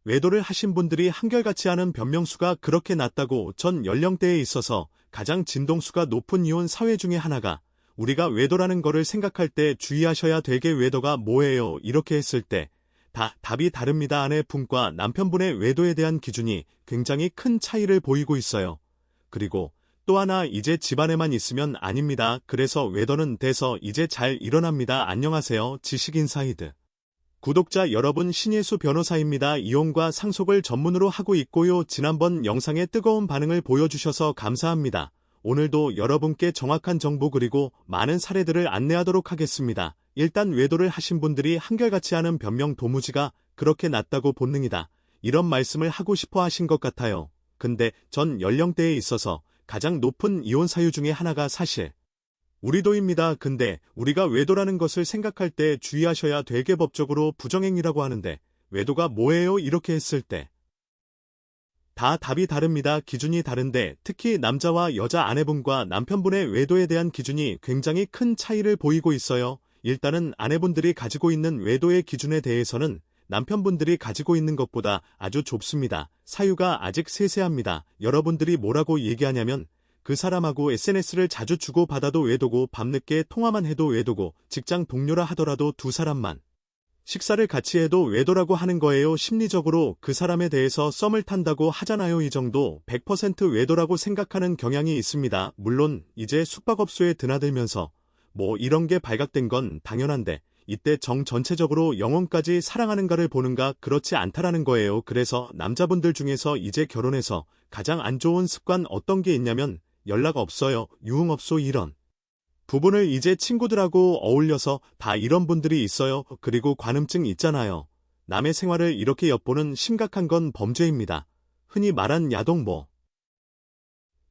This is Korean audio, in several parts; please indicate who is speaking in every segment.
Speaker 1: 외도를 하신 분들이 한결같이 하는 변명수가 그렇게 낮다고 전 연령대에 있어서 가장 진동수가 높은 이혼 사회 중에 하나가 우리가 외도라는 거를 생각할 때 주의하셔야 될 게 외도가 뭐예요? 이렇게 했을 때 답이 다릅니다. 아내분과 남편분의 외도에 대한 기준이 굉장히 큰 차이를 보이고 있어요. 그리고 또 하나 이제 집안에만 있으면 아닙니다. 그래서 외도는 돼서 이제 잘 일어납니다. 안녕하세요. 지식인사이드 구독자 여러분, 신예수 변호사입니다. 이혼과 상속을 전문으로 하고 있고요. 지난번 영상에 뜨거운 반응을 보여주셔서 감사합니다. 오늘도 여러분께 정확한 정보 그리고 많은 사례들을 안내하도록 하겠습니다. 일단 외도를 하신 분들이 한결같이 하는 변명 도무지가 그렇게 낮다고 본능이다. 이런 말씀을 하고 싶어 하신 것 같아요. 근데 전 연령대에 있어서 가장 높은 이혼 사유 중에 하나가 사실 우리도입니다. 근데 우리가 외도라는 것을 생각할 때 주의하셔야 될 게 법적으로 부정행위라고 하는데 외도가 뭐예요? 이렇게 했을 때 답이 다릅니다. 기준이 다른데 특히 남자와 여자 아내분과 남편분의 외도에 대한 기준이 굉장히 큰 차이를 보이고 있어요. 일단은 아내분들이 가지고 있는 외도의 기준에 대해서는 남편분들이 가지고 있는 것보다 아주 좁습니다. 사유가 아직 세세합니다. 여러분들이 뭐라고 얘기하냐면 그 사람하고 SNS를 자주 주고받아도 외도고 밤늦게 통화만 해도 외도고 직장 동료라 하더라도 두 사람만 식사를 같이 해도 외도라고 하는 거예요. 심리적으로 그 사람에 대해서 썸을 탄다고 하잖아요. 이 정도 100% 외도라고 생각하는 경향이 있습니다. 물론 이제 숙박업소에 드나들면서 뭐 이런 게 발각된 건 당연한데 이때 전체적으로 영혼까지 사랑하는가를 보는가 그렇지 않다라는 거예요. 그래서 남자분들 중에서 이제 결혼해서 가장 안 좋은 습관 어떤 게 있냐면 연락 없어요. 유흥업소 이런 부분을 이제 친구들하고 어울려서 다 이런 분들이 있어요. 그리고 관음증 있잖아요. 남의 생활을 이렇게 엿보는 심각한 건 범죄입니다. 흔히 말한 야동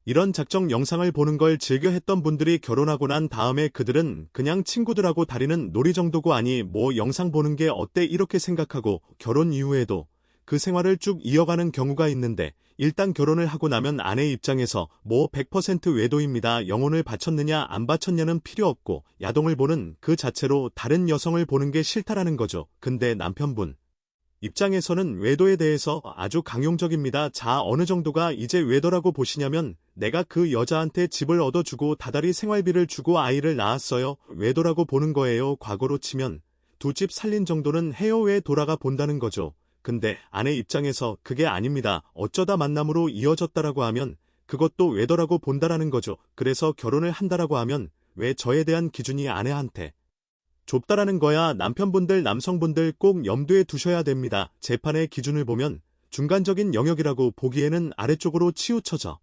Speaker 1: 이런 작정 영상을 보는 걸 즐겨 했던 분들이 결혼하고 난 다음에 그들은 그냥 친구들하고 다니는 놀이 정도고 아니 뭐 영상 보는 게 어때 이렇게 생각하고 결혼 이후에도 그 생활을 쭉 이어가는 경우가 있는데 일단 결혼을 하고 나면 아내 입장에서 뭐 100% 외도입니다. 영혼을 바쳤느냐 안 바쳤냐는 필요 없고 야동을 보는 그 자체로 다른 여성을 보는 게 싫다라는 거죠. 근데 남편분 입장에서는 외도에 대해서 아주 강용적입니다. 자, 어느 정도가 이제 외도라고 보시냐면 내가 그 여자한테 집을 얻어주고 다달이 생활비를 주고 아이를 낳았어요. 외도라고 보는 거예요. 과거로 치면 두 집 살린 정도는 해요. 왜 돌아가 본다는 거죠. 근데 아내 입장에서 그게 아닙니다. 어쩌다 만남으로 이어졌다라고 하면 그것도 외도라고 본다라는 거죠. 그래서 결혼을 한다라고 하면 왜 저에 대한 기준이 아내한테 좁다라는 거야. 남편분들, 남성분들 꼭 염두에 두셔야 됩니다. 재판의 기준을 보면 중간적인 영역이라고 보기에는 아래쪽으로 치우쳐져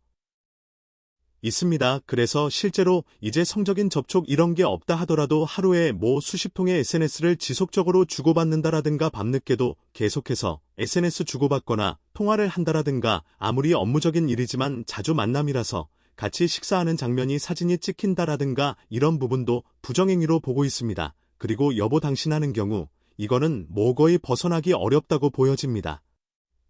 Speaker 1: 있습니다. 그래서 실제로 이제 성적인 접촉 이런 게 없다 하더라도 하루에 뭐 수십 통의 SNS를 지속적으로 주고받는다라든가 밤늦게도 계속해서 SNS 주고받거나 통화를 한다라든가 아무리 업무적인 일이지만 자주 만남이라서 같이 식사하는 장면이 사진이 찍힌다라든가 이런 부분도 부정행위로 보고 있습니다. 그리고 여보 당신 하는 경우 이거는 뭐 거의 벗어나기 어렵다고 보여집니다.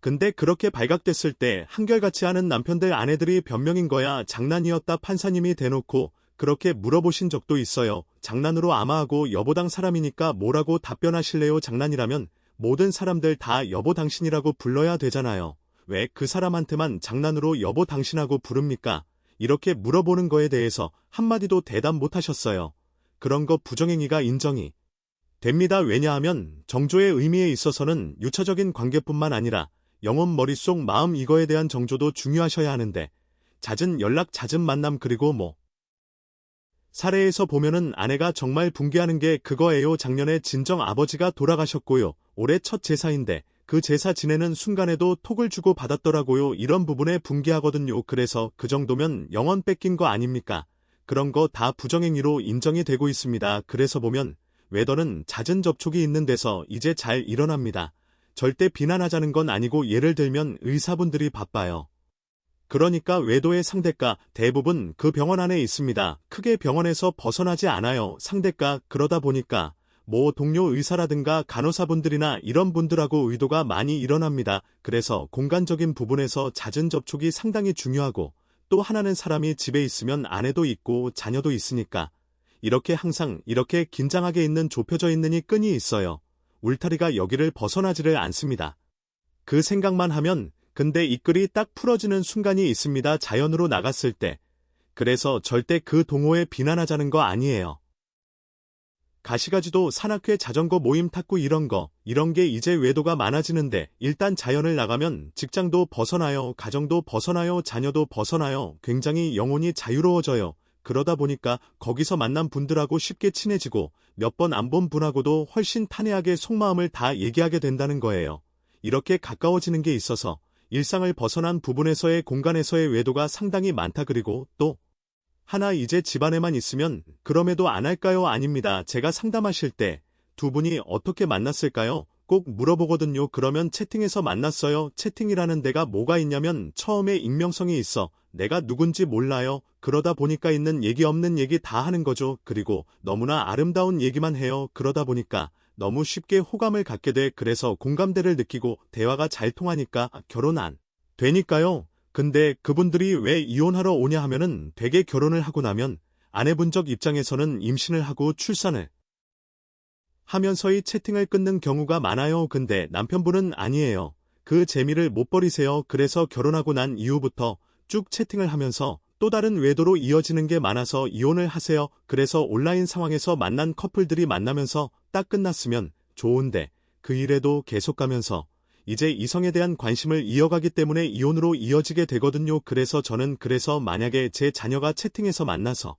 Speaker 1: 근데 그렇게 발각됐을 때 한결같이 하는 남편들 아내들이 변명인 거야 장난이었다 판사님이 대놓고 그렇게 물어보신 적도 있어요. 장난으로 아마 하고 여보당 사람이니까 뭐라고 답변하실래요? 장난이라면 모든 사람들 다 여보 당신이라고 불러야 되잖아요. 왜 그 사람한테만 장난으로 여보 당신하고 부릅니까? 이렇게 물어보는 거에 대해서 한마디도 대답 못하셨어요. 그런 거 부정행위가 인정이 됩니다. 왜냐하면 정조의 의미에 있어서는 유차적인 관계뿐만 아니라 영혼, 머릿속, 마음 이거에 대한 정조도 중요하셔야 하는데 잦은 연락, 잦은 만남 그리고 뭐 사례에서 보면은 아내가 정말 붕괴하는 게 그거예요. 작년에 친정 아버지가 돌아가셨고요. 올해 첫 제사인데 그 제사 지내는 순간에도 톡을 주고 받았더라고요. 이런 부분에 붕괴하거든요. 그래서 그 정도면 영혼 뺏긴 거 아닙니까? 그런 거 다 부정행위로 인정이 되고 있습니다. 그래서 보면 외도는 잦은 접촉이 있는 데서 이제 잘 일어납니다. 절대 비난하자는 건 아니고 예를 들면 의사분들이 바빠요. 그러니까 외도의 상대가 대부분 그 병원 안에 있습니다. 크게 병원에서 벗어나지 않아요. 상대가 그러다 보니까 뭐 동료 의사라든가 간호사분들이나 이런 분들하고 의도가 많이 일어납니다. 그래서 공간적인 부분에서 잦은 접촉이 상당히 중요하고 또 하나는 사람이 집에 있으면 아내도 있고 자녀도 있으니까 이렇게 항상 이렇게 긴장하게 있는 좁혀져 있는 이 끈이 있어요. 울타리가 여기를 벗어나지를 않습니다. 그 생각만 하면 근데 입글이 딱 풀어지는 순간이 있습니다. 자연으로 나갔을 때. 그래서 절대 그 동호회 비난하자는 거 아니에요. 가시가지도 산악회 자전거 모임 탁구 이런 게 이제 외도가 많아지는데 일단 자연을 나가면 직장도 벗어나요. 가정도 벗어나요. 자녀도 벗어나요. 굉장히 영혼이 자유로워져요. 그러다 보니까 거기서 만난 분들하고 쉽게 친해지고 몇 번 안 본 분하고도 훨씬 탄회하게 속마음을 다 얘기하게 된다는 거예요. 이렇게 가까워지는 게 있어서 일상을 벗어난 부분에서의 공간에서의 외도가 상당히 많다. 그리고 또 하나 이제 집안에만 있으면 그럼에도 안 할까요? 아닙니다. 제가 상담하실 때 두 분이 어떻게 만났을까요? 꼭 물어보거든요. 그러면 채팅에서 만났어요. 채팅이라는 데가 뭐가 있냐면 처음에 익명성이 있어. 내가 누군지 몰라요. 그러다 보니까 있는 얘기 없는 얘기 다 하는 거죠. 그리고 너무나 아름다운 얘기만 해요. 그러다 보니까 너무 쉽게 호감을 갖게 돼. 그래서 공감대를 느끼고 대화가 잘 통하니까 결혼 안 되니까요. 근데 그분들이 왜 이혼하러 오냐 하면은 되게 결혼을 하고 나면 아내분적 입장에서는 임신을 하고 출산을 하면서의 채팅을 끊는 경우가 많아요. 근데 남편분은 아니에요. 그 재미를 못 버리세요. 그래서 결혼하고 난 이후부터 쭉 채팅을 하면서 또 다른 외도로 이어지는 게 많아서 이혼을 하세요. 그래서 온라인 상황에서 만난 커플들이 만나면서 딱 끝났으면 좋은데 그 일에도 계속 가면서 이제 이성에 대한 관심을 이어가기 때문에 이혼으로 이어지게 되거든요. 그래서 저는 만약에 제 자녀가 채팅에서 만나서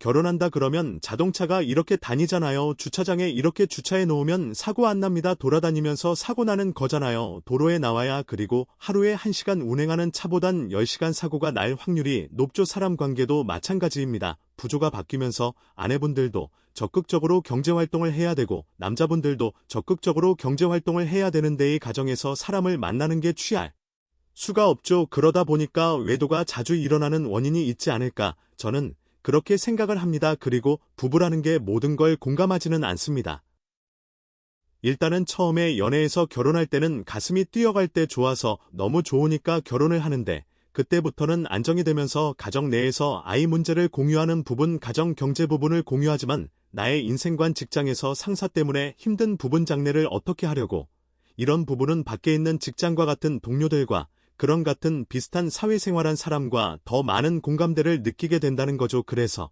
Speaker 1: 결혼한다 그러면 자동차가 이렇게 다니잖아요. 주차장에 이렇게 주차해 놓으면 사고 안 납니다. 돌아다니면서 사고 나는 거잖아요. 도로에 나와야. 그리고 하루에 1시간 운행하는 차보단 10시간 사고가 날 확률이 높죠. 사람 관계도 마찬가지입니다. 구조가 바뀌면서 아내분들도 적극적으로 경제활동을 해야 되고 남자분들도 적극적으로 경제활동을 해야 되는데 이 가정에서 사람을 만나는 게 취할 수가 없죠. 그러다 보니까 외도가 자주 일어나는 원인이 있지 않을까. 저는 그렇게 생각을 합니다. 그리고 부부라는 게 모든 걸 공감하지는 않습니다. 일단은 처음에 연애해서 결혼할 때는 가슴이 뛰어갈 때 좋아서 너무 좋으니까 결혼을 하는데 그때부터는 안정이 되면서 가정 내에서 아이 문제를 공유하는 부분, 가정 경제 부분을 공유하지만 나의 인생관 직장에서 상사 때문에 힘든 부분 장래를 어떻게 하려고 이런 부분은 밖에 있는 직장과 같은 동료들과 그런 같은 비슷한 사회생활한 사람과 더 많은 공감대를 느끼게 된다는 거죠. 그래서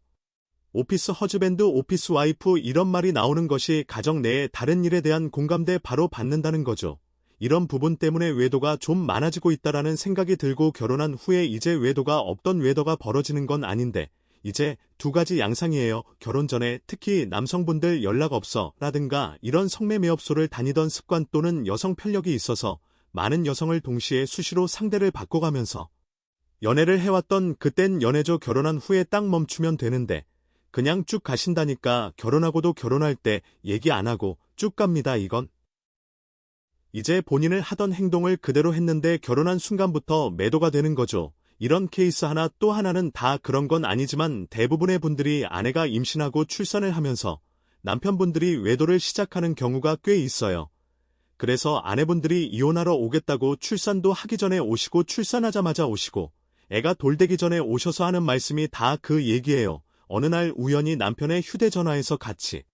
Speaker 1: 오피스 허즈밴드, 오피스 와이프 이런 말이 나오는 것이 가정 내의 다른 일에 대한 공감대 바로 받는다는 거죠. 이런 부분 때문에 외도가 좀 많아지고 있다라는 생각이 들고 결혼한 후에 이제 외도가 없던 외도가 벌어지는 건 아닌데 이제 두 가지 양상이에요. 결혼 전에 특히 남성분들 연락 없어 라든가 이런 성매매업소를 다니던 습관 또는 여성 편력이 있어서 많은 여성을 동시에 수시로 상대를 바꿔가면서 연애를 해왔던 그땐 연애죠. 결혼한 후에 딱 멈추면 되는데 그냥 쭉 가신다니까 결혼하고도 결혼할 때 얘기 안 하고 쭉 갑니다. 이건 이제 본인을 하던 행동을 그대로 했는데 결혼한 순간부터 매도가 되는 거죠. 이런 케이스 하나 또 하나는 다 그런 건 아니지만 대부분의 분들이 아내가 임신하고 출산을 하면서 남편분들이 외도를 시작하는 경우가 꽤 있어요. 그래서 아내분들이 이혼하러 오겠다고 출산도 하기 전에 오시고 출산하자마자 오시고 애가 돌되기 전에 오셔서 하는 말씀이 다 그 얘기예요. 어느 날 우연히 남편의 휴대전화에서 같이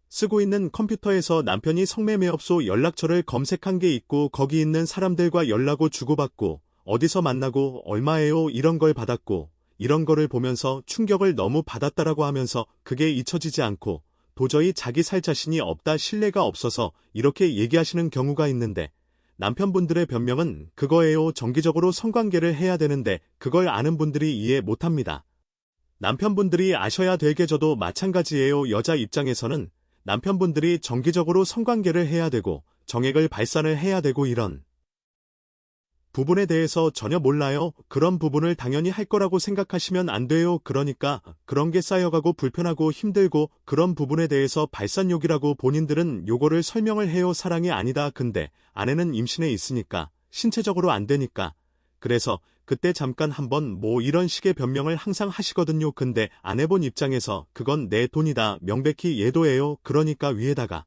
Speaker 1: 쓰고 있는 컴퓨터에서 남편이 성매매업소 연락처를 검색한 게 있고 거기 있는 사람들과 연락을 주고받고 어디서 만나고 얼마예요 이런 걸 받았고 이런 거를 보면서 충격을 너무 받았다라고 하면서 그게 잊혀지지 않고 도저히 자기 살 자신이 없다 신뢰가 없어서 이렇게 얘기하시는 경우가 있는데 남편분들의 변명은 그거예요. 정기적으로 성관계를 해야 되는데 그걸 아는 분들이 이해 못합니다. 남편분들이 아셔야 될 게 저도 마찬가지예요. 여자 입장에서는 남편분들이 정기적으로 성관계를 해야 되고 정액을 발산을 해야 되고 이런 부분에 대해서 전혀 몰라요. 그런 부분을 당연히 할 거라고 생각하시면 안 돼요. 그러니까 그런 게 쌓여가고 불편하고 힘들고 그런 부분에 대해서 발산욕이라고 본인들은 요거를 설명을 해요. 사랑이 아니다. 근데 아내는 임신해 있으니까 신체적으로 안 되니까 그래서 그때 잠깐 한번 뭐 이런 식의 변명을 항상 하시거든요. 근데 아내분 입장에서 그건 내 돈이다. 명백히 예도예요. 그러니까 위에다가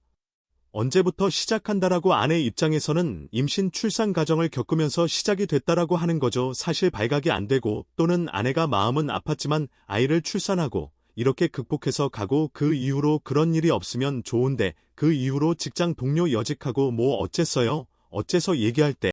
Speaker 1: 언제부터 시작한다라고 아내 입장에서는 임신 출산 과정을 겪으면서 시작이 됐다라고 하는 거죠. 사실 발각이 안 되고 또는 아내가 마음은 아팠지만 아이를 출산하고 이렇게 극복해서 가고 그 이후로 그런 일이 없으면 좋은데 그 이후로 직장 동료 여직하고 뭐 어쨌어요? 어째서 얘기할 때